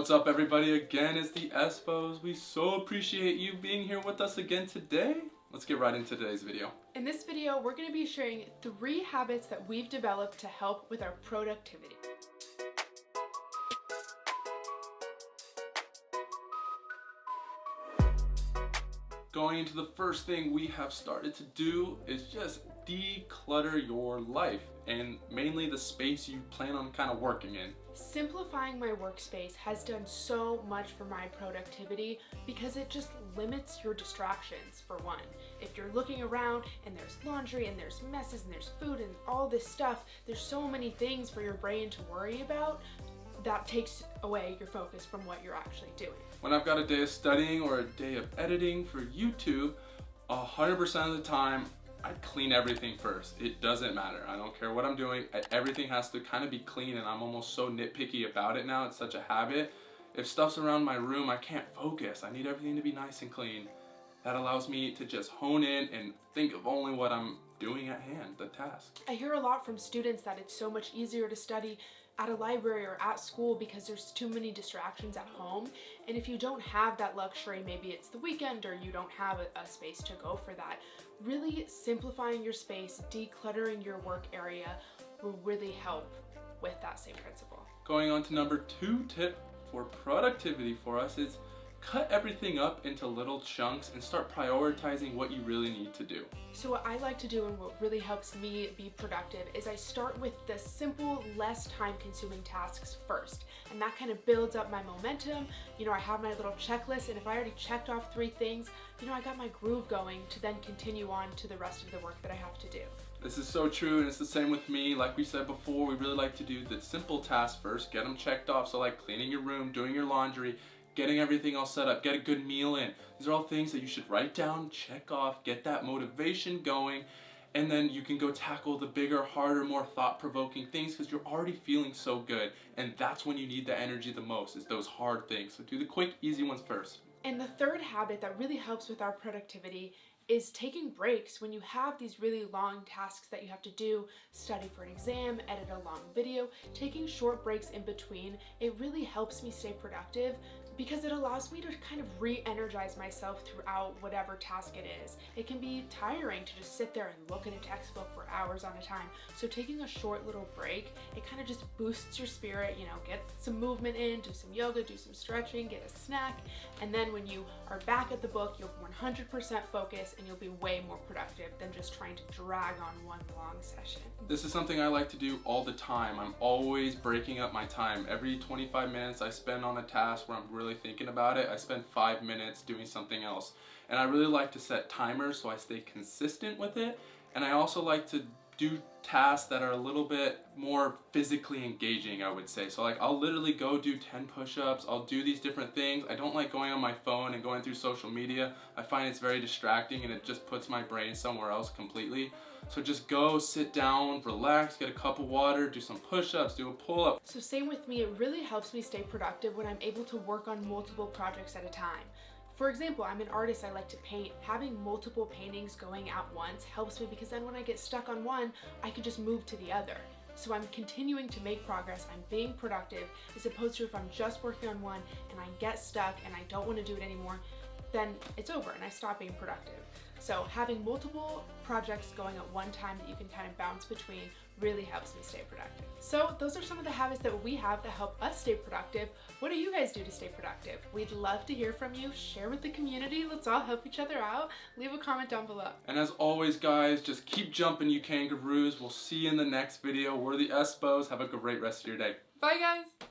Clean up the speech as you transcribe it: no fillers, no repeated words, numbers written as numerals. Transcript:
What's up, everybody? Again, it's the Espos. We so appreciate you being here with us again today. Let's get right into today's video. In this video, we're going to be sharing 3 habits that we've developed to help with our productivity. Going into the first thing we have started to do is just declutter your life and mainly the space you plan on kind of working in. Simplifying my workspace has done so much for my productivity because it just limits your distractions, for one. If you're looking around and there's laundry and there's messes and there's food and all this stuff, there's so many things for your brain to worry about. That takes away your focus from what you're actually doing. When I've got a day of studying or a day of editing for YouTube, 100% of the time, I clean everything first. It doesn't matter. I don't care what I'm doing. Everything has to kind of be clean, and I'm almost so nitpicky about it now. It's such a habit. If stuff's around my room, I can't focus. I need everything to be nice and clean. That allows me to just hone in and think of only what I'm doing at hand, the task. I hear a lot from students that it's so much easier to study at a library or at school because there's too many distractions at home. And if you don't have that luxury, maybe it's the weekend or you don't have a space to go for that, really simplifying your space, decluttering your work area will really help with that same principle. Going on to number 2 tip for productivity for us is cut everything up into little chunks and start prioritizing what you really need to do. So what I like to do and what really helps me be productive is I start with the simple, less time-consuming tasks first. And that kind of builds up my momentum. You know, I have my little checklist, and if I already checked off 3 things, you know, I got my groove going to then continue on to the rest of the work that I have to do. This is so true, and it's the same with me. Like we said before, we really like to do the simple tasks first, get them checked off. So like cleaning your room, doing your laundry, getting everything all set up, get a good meal in. These are all things that you should write down, check off, get that motivation going, and then you can go tackle the bigger, harder, more thought-provoking things because you're already feeling so good, and that's when you need the energy the most, is those hard things. So do the quick, easy ones first. And the third habit that really helps with our productivity is taking breaks when you have these really long tasks that you have to do, study for an exam, edit a long video. Taking short breaks in between, it really helps me stay productive because it allows me to kind of re-energize myself throughout whatever task it is. It can be tiring to just sit there and look at a textbook for hours on a time. So taking a short little break, it kind of just boosts your spirit, you know, get some movement in, do some yoga, do some stretching, get a snack, and then when you are back at the book, you'll 100% focus and you'll be way more productive than just trying to drag on one long session. This is something I like to do all the time. I'm always breaking up my time. Every 25 minutes I spend on a task where I'm really thinking about it, I spend 5 minutes doing something else. And I really like to set timers so I stay consistent with it. And I also like to do tasks that are a little bit more physically engaging, I would say. So like I'll literally go do 10 push-ups, I'll do these different things. I don't like going on my phone and going through social media. I find it's very distracting and it just puts my brain somewhere else completely. So just go, sit down, relax, get a cup of water, do some push-ups, do a pull-up. So same with me, it really helps me stay productive when I'm able to work on multiple projects at a time. For example, I'm an artist, I like to paint. Having multiple paintings going at once helps me because then when I get stuck on one, I can just move to the other. So I'm continuing to make progress, I'm being productive, as opposed to if I'm just working on one and I get stuck and I don't want to do it anymore, then it's over and I stop being productive. So having multiple projects going at one time that you can kind of bounce between really helps me stay productive. So those are some of the habits that we have that help us stay productive. What do you guys do to stay productive? We'd love to hear from you. Share with the community. Let's all help each other out. Leave a comment down below. And as always, guys, just keep jumping, you kangaroos. We'll see you in the next video. We're the Espos. Have a great rest of your day. Bye, guys.